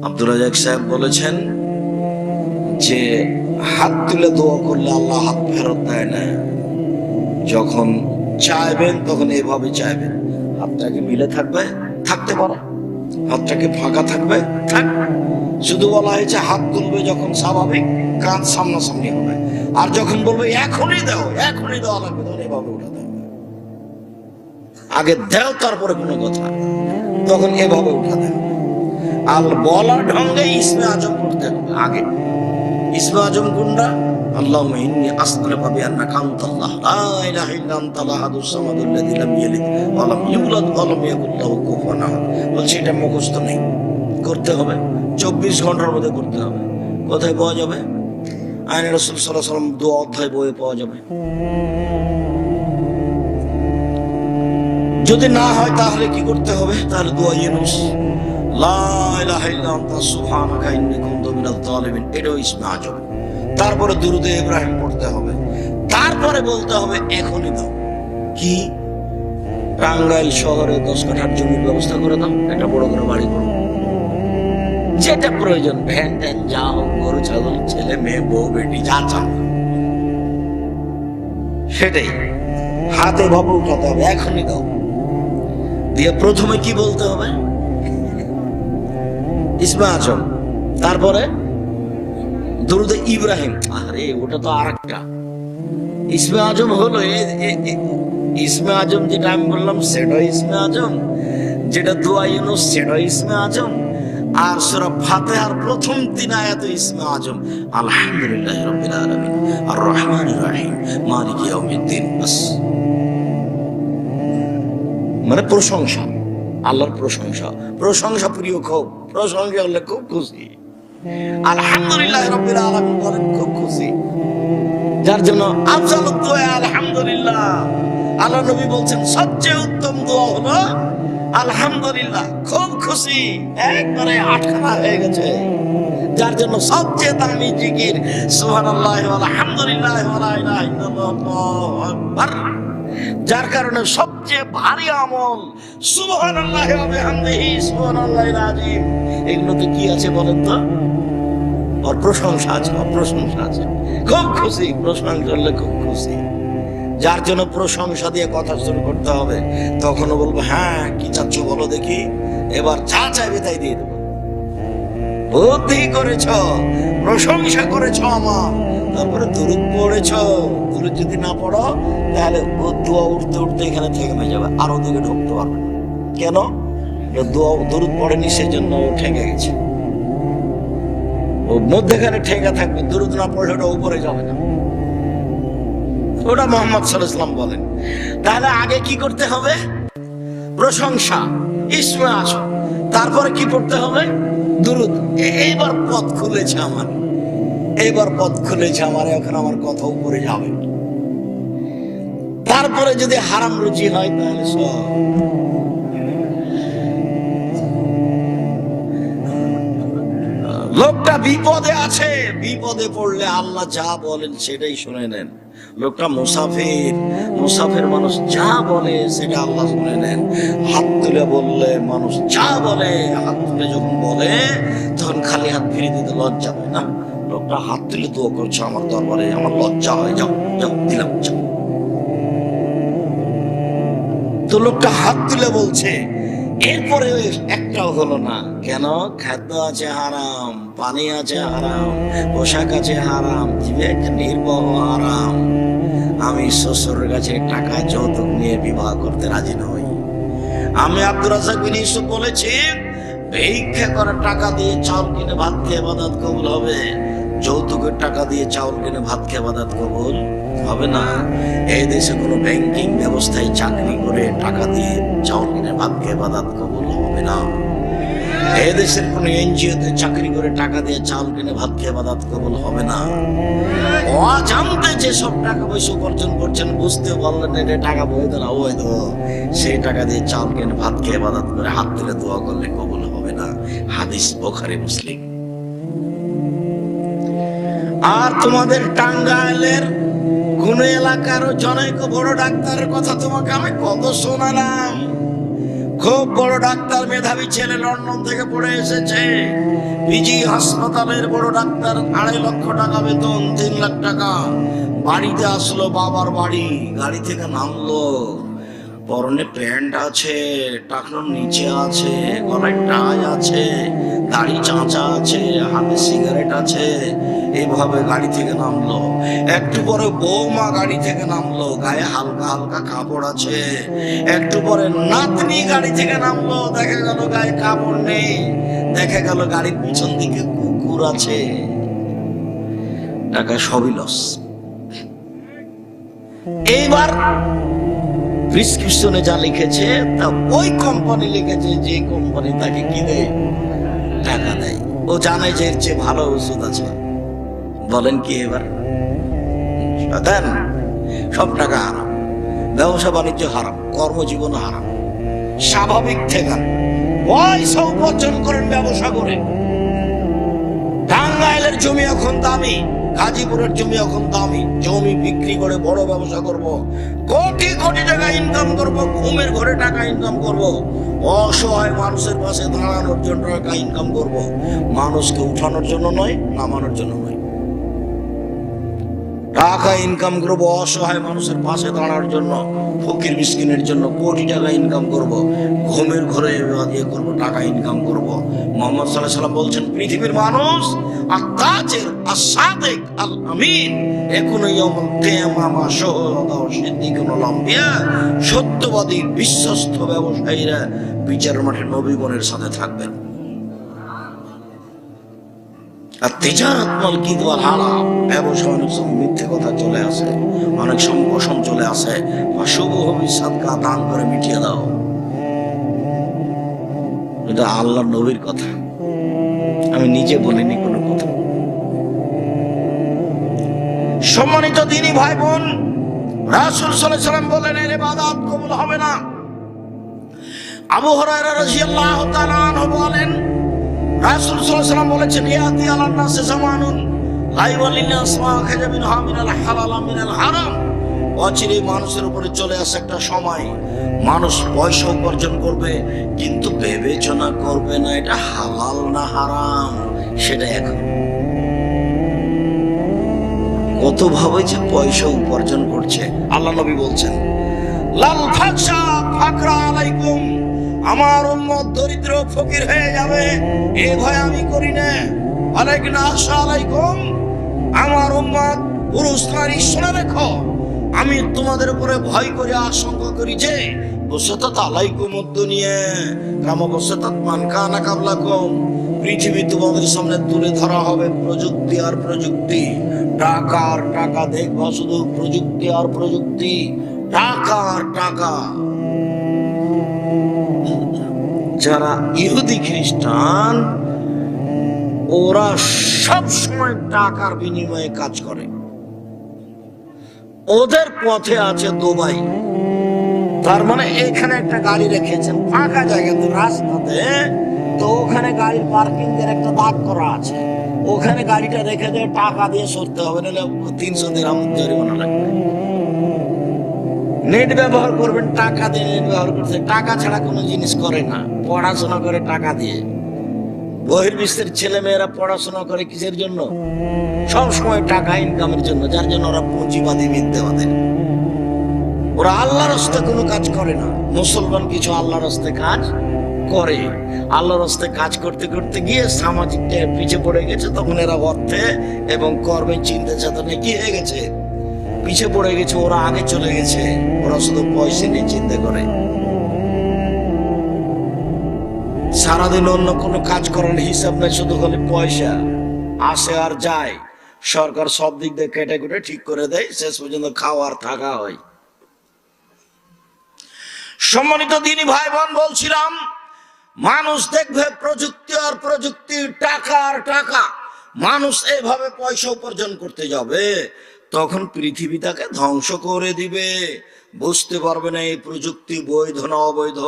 আব্দুর রাজাক সাহেব বলেছেন যে হাত তুলে দোয়া করলে আল্লাহ হাত ফেরত দেয় না। যখন চাইবেন তখন এভাবে চাইবেন, হাতটাকে মিলে থাকবে, থাকতে পারো, হাতটাকে ফাঁকা থাকবে, থাক। শুধু বলা হয়েছে হাত তুলবে যখন স্বাভাবিক কাঁধ সামনাসামনি হবে, আর যখন বলবে এখনই দাও, এখনই দেওয়া লাগবে, তখন এভাবে উঠাতে হবে। আগে দেও তারপরে কোনো কথা, তখন এভাবে উঠাতে হবে। আর বলা ঢঙ্গে ইসমে আজম করতে হবে। আগে ইসমে আজম কোনটা? আল্লাহুম্মা ইন্নী আসআলুকা বিআন্নাকা আনতাল্লাহ লা ইলাহা ইল্লা আনতাল আহাদুস সামাদুল্লাযী লাম ইয়ালিদ ওয়া লাম ইউলাদ ওয়া লাম ইয়াকুল লাহু কুফুয়ান আহাদ। বলছি এটা মুখস্থ নেই, করতে হবে 24 ঘন্টার মধ্যে করতে হবে। কোথায় পাওয়া যাবে? আইনে রাসূল সাল্লাল্লাহু আলাইহি ওয়াসাল্লাম দোয়া অধ্যায় বইয়ে পাওয়া যাবে। যদি না হয় তাহলে কি করতে হবে? তাহলে দোয়া ইউনুস, লা ইলাহা ইল্লা আনতা সুবহানাকা ইন্নী কুনতু মিনাজ জালিমিন, এটাও ইসমে আজম। তারপরে দুরুদে ইব্রাহিম পড়তে হবে, তারপরে বলতে হবে এখনই দাও। কি? টাঙ্গাইল শহরে 10 কাঠার জমির ব্যবস্থা করে দাও, একটা বড় করে বাড়ি করো, যেটা প্রয়োজন, ভ্যান ট্যান যা হোক, গরু ছাগল, ছেলে মেয়ে, বউ বেটি, যা চান সেটাই হাতে ভাবে উঠাতে হবে, এখনই দাও। দিয়ে প্রথমে কি বলতে হবে? ইসমে আজম, তারপরে দুরুদে ইব্রাহিম। আরে ওটা তো আরেকটা। ইসমে আজম হলো ইসমে আজম, যেটা আমি বললাম সেটা ইসমে আজম, যেটা দোয়া ইউনুস সেটা ইসমে আজম, আর সূরা ফাতিহার প্রথম 3 আয়াত ইসমে আজম। আলহামদুলিল্লাহি রাব্বিল আলামিন আর রহমানির রহিম মালিকি ইয়াউমিদ্দিন। বাস, মানে প্রশংসা, আল্লাহর প্রশংসা। প্রশংসা প্রিয়, খুব প্রশংসা হলে খুব খুশি। আলহামদুলিল্লাহি রাব্বিল আলামিন বলেন খুব খুশি, যার জন্য আফজালুদ দোয়া আলহামদুলিল্লাহ। আল্লাহ নবী বলছেন সবচেয়ে উত্তম দোয়া হলো আলহামদুলিল্লাহ। খুব খুশি, একবারে আটখানা হয়ে গেছে, যার জন্য সবচেয়ে দামি জিকির সুবহানাল্লাহ ওয়া আলহামদুলিল্লাহ ওয়া লা ইলাহা ইল্লাল্লাহ আল্লাহু আকবার। যার কারণে সবচেয়ে ভারী আমল সুবহানাল্লাহ ওয়া বিহামদিহি সুবহানাল্লাহিল আযীম। এগুলোতে কি আছে বলেন তো? ওর প্রশংসা আছে, প্রশংসা আছে। খুব খুশি, প্রশংসা করলে খুব খুশি, যার জন্য প্রশংসা দিয়ে কথা শুরু করতে হবে। তখনও বলবো হ্যাঁ কি চাচ্ছ বলো দেখি, এবার যা চাইবে তাই দিয়ে দেবো। বুদ্ধি করেছ, প্রশংসা করেছ আমার, তারপরে দুরূদ পড়েছ। দুরূদ যদি না পড়ো তাহলে দোয়া উঠতে উঠতে এখানে থেমে যাবে, আর ওদিকে ঢুকতে পারবে না। কেন? দোয়া দুরূদ পড়েনি, সেজন্য ও ঠেকে গেছে। ও মধ্যেখানে ঠেকা থাকবে, দুরূদ না পড়লে ওটা উপরে যাবে না। ওটা মুহাম্মদ সাল্লাল্লাহু আলাইহি ওয়াসাল্লাম বলেন। তাহলে আগে কি করতে হবে? প্রশংসা, ইসমে আজম, তারপরে কি পড়তে হবে? দুরূদ। এইবার পথ খুলেছে আমার, এইবার পথ খুলেছে আমার, এখন আমার কথা উপরে যাবে। তারপরে যদি হারাম রুচি হয় তাহলে সব। লোকটা বিপদে আছে, বিপদে পড়লে আল্লাহ যা বলেন সেটাই শুনে নেন। লোকটা মুসাফির, মুসাফির মানুষ যা বলে সেটা আল্লাহ শুনে নেন। হাত তুলে বললে মানুষ যা বলে, হাত তুলে যখন বলে তখন খালি হাত ফিরে দিতে লজ্জা হয় না। লোকটা হাত তুলে দোয়া করছে আমার দরবারে, আমার লজ্জা হয়, যাও যাও দিলাম, যাও। তো লোকটা হাত তুলে বলছে, এরপরে একটাও হলো না। কেন? খাদ্য আছে হারাম, পানি আছে হারাম, পোশাক আছে হারাম, বিবেক নির্বাহ হারাম। আমি শ্বশুরের কাছে টাকা যৌতুক নিয়ে বিবাহ করতে রাজি নই। আমি আব্দুর রাজ্জাক বিন ইউসুফ বলেছি, ভিক্ষা করে টাকা দিয়ে চাউল কিনে ভাত খেয়ে ইবাদত কবুল হবে, যৌতুকের টাকা দিয়ে চাউল কিনে ভাত খেয়ে ইবাদত কবুল হবে না। এই দেশে কোনো ব্যাংকিং ব্যবস্থায় চাকরি করে টাকা দিয়ে চাউল কিনে ভাত খেয়ে ইবাদত কবুল হবে না। এই দেশের কোনো এনজিওতে চাকরি করে টাকা দিয়ে চাউল কিনে ভাত খেয়ে ইবাদত কবুল হবে না। অজান্তে যেসব টাকা পয়সা উপার্জন করছেন, বুঝতে পারলেন এটা টাকা বৈধ না অবৈধ, সেই টাকা দিয়ে চাউল কিনে ভাত খেয়ে ইবাদত করে হাত তুলে দোয়া করলে কবুল হবে না। হাদিস বুখারী মুসলিম। আর তোমাদের টাঙ্গাইলের কোন এলাকার জনৈক বড় ডাক্তারের কথা তোমাকে আমি কত শোনালাম। খুব বড় ডাক্তার, মেধাবী ছেলে, লন্ডন থেকে পড়ে এসেছে, পিজি হাসপাতালের বড় ডাক্তার, 2.5 লক্ষ টাকা বেতন, 3 লাখ টাকা। বাড়িতে আসলো, বাবার বাড়ি, গাড়ি থেকে নামলো, পরনে প্যান্ট আছে, টাকনোর নিচে আছে, গলায় টাই আছে, দাড়ি চাঁচা আছে, হাতে সিগারেট আছে, এইভাবে গাড়ি থেকে নামলো। একটু পরে বৌমা গাড়ি থেকে নামলো, গায়ে হালকা হালকা কাপড় আছে। একটু পরে নাতনি গাড়ি থেকে নামলো, দেখা গেল গায়ে কাপড় নেই, দেখা গেল গাড়ির পিছন দিকে কুকুর আছে। টাকা সবই লস। এইবার প্রেসক্রিপশনে যা লিখেছে তা ওই কোম্পানি লিখেছে যে কোম্পানি তাকে কি দেয়, টাকা দেয়। ও জানে যে এর চেয়ে ভালো ওষুধ আছে। বলেন কি এবার? দেন, সব টাকা হারাম, ব্যবসা বাণিজ্য হারাম, কর্মজীবন হারাম। স্বাভাবিক থেকে পয়সা উপার্জন করেন ব্যবসা করে। টাঙ্গাইলের জমি এখন দামি, গাজীপুরের জমি এখন দামি। জমি বিক্রি করে বড় ব্যবসা করব, কোটি কোটি টাকা ইনকাম করব, ঘুমের ঘরে টাকা ইনকাম করব, অসহায় মানুষের পাশে দাঁড়ানোর জন্য টাকা ইনকাম করব। মানুষকে উঠানোর জন্য নয়, নামানোর জন্য নয়। টাকা ইনকাম করব অসহায় মানুষের পাশে দাঁড়ানোর জন্য, ফকির মিসকিনের জন্য কোটি টাকা ইনকাম করব, ঘুমের ঘরে ইয়ে করব, টাকা ইনকাম করব। মুহাম্মদ সাল্লাল্লাহু আলাইহি ওয়াসাল্লাম বলছেন, পৃথিবীর মানুষ আত-তাজির আস-সাদিক আল-আমিন ইয়াকুনু ইয়াউমাল কিয়ামাহ মা শুহাদা ওয়া সিদ্দিকুন ওয়াল আম্বিয়া, সত্যবাদী বিশ্বস্ত ব্যবসায়ীরা বিচারের মাঠে নবীগণের সাথে থাকবেন। আর তিজারাত মাল কিদ ওয়াল হারাম, ব্যবসা অনেক সময় মিথ্যে কথা চলে আসে, অনেক সময় কসম চলে আসে। শুভ হবি সাদকা, দান করে মিটিয়ে দাও। এটা আল্লাহর নবীর কথা, আমি নিজে বলিনি কোনো কথা। সম্মানিত দিনী ভাই বোন, রাসূল সাল্লাল্লাহু আলাইহি ওয়াসাল্লাম বলেন এর ইবাদত কবুল হবে না। আবু হুরায়রা রাদিয়াল্লাহু তাআলা আনহু বলেন, রাসূল সাল্লাল্লাহু আলাইহি ওয়াসাল্লাম বলেছেন, ইয়াতি আলান নাসি জামানুন লা ইয়াওয়ালিন আসমা খাজা মিন হামিনাল হালাল মিনাল হারাম। অচিরে মানুষের উপরে চলে আসে একটা সময়, মানুষ পয়সা উপার্জন করবে কিন্তু বিবেচনা করবে না এটা হালাল না হারাম। সেটা এখন কত ভাবে যে পয়সা উপার্জন করছে। আল্লাহ নবী বলছেন, লাল ফাকশা ফাকরা আলাইকুম, আমার উম্মত দরিদ্র ফকির হয়ে যাবে এ ভয় আমি করি না। আলাইকুম আলাইকুম, আমার উম্মত পুরুষ নারী শুনে রেখো, আমি তোমাদের উপরে ভয় করে আশঙ্কা করি যে বসতাত আলাইকুম দুনিয়া কামা বসতাত মান কানা কাবলাকুম, পৃথিবী তোমাদের সামনে তুলে ধরা হবে প্রযুক্তি আর প্রযুক্তি, টাকা আর টাকা। দেখবা শুধু প্রযুক্তি আর প্রযুক্তি, টাকা আর টাকা। যারা ইহুদি খ্রিস্টান ওরা সব সময় টাকার বিনিময়ে কাজ করে। ওদের পথে আছে দুবাই। তার মানে এখানে একটা গাড়ি রেখেছেন ফাঁকা জায়গাতে রাস্তাতে, তো ওখানে গাড়ির পার্কিং এর একটা দাগ করা আছে, ওখানে গাড়িটা রেখে দিয়ে টাকা দিয়ে সরতে হবে, নাহলে 300 দিরহাম জরিমানা লাগবে। নেট ব্যবহার করবেন টাকা দিয়ে, নেট ব্যবহার করতে টাকা ছাড়া কোনো জিনিস করে না। পড়াশোনা করে টাকা দিয়ে, বহির্বিশ্বের ছেলে মেয়েরা পড়াশোনা করে কিসের জন্য? সব সময় টাকা ইনকামের জন্য, যার জন্য ওরা পুঁজিবাদী মিথ্যাবাদী। ওরা আল্লাহর রাস্তায় কোনো কাজ করে না। মুসলমান কিছু আল্লাহর রাস্তায় কাজ করে, আল্লাহর রাস্তায় কাজ করতে করতে গিয়ে সামাজিক পিছিয়ে পড়ে গেছে, তখন এরা অর্থে এবং কর্মে চিন্তা চেতনে কি হয়ে গেছে, পিছিয়ে পড়ে গেছে। ওরা আগে চলে গেছে, ওরা শুধু পয়সা নিয়ে চিন্তা করে। সারাদিন অন্য কোনো কাজ করার হিসাব নেই, শুধু খালি পয়সা আসে আর যায়। সরকার সব দিক দিয়ে কেটে কুটে ঠিক করে দেয়, শেষ পর্যন্ত খাওয়ার থাকা হয়। সম্মানিত দিনী ভাই বোন, বলছিলাম মানুষ দেখবে প্রযুক্তি আর প্রযুক্তি, টাকা আর টাকা। মানুষ এভাবে পয়সা উপার্জন করতে যাবে, তখন পৃথিবী তাকে ধ্বংস করে দিবে। বুঝতে পারবে না এই প্রযুক্তি বৈধ না অবৈধ।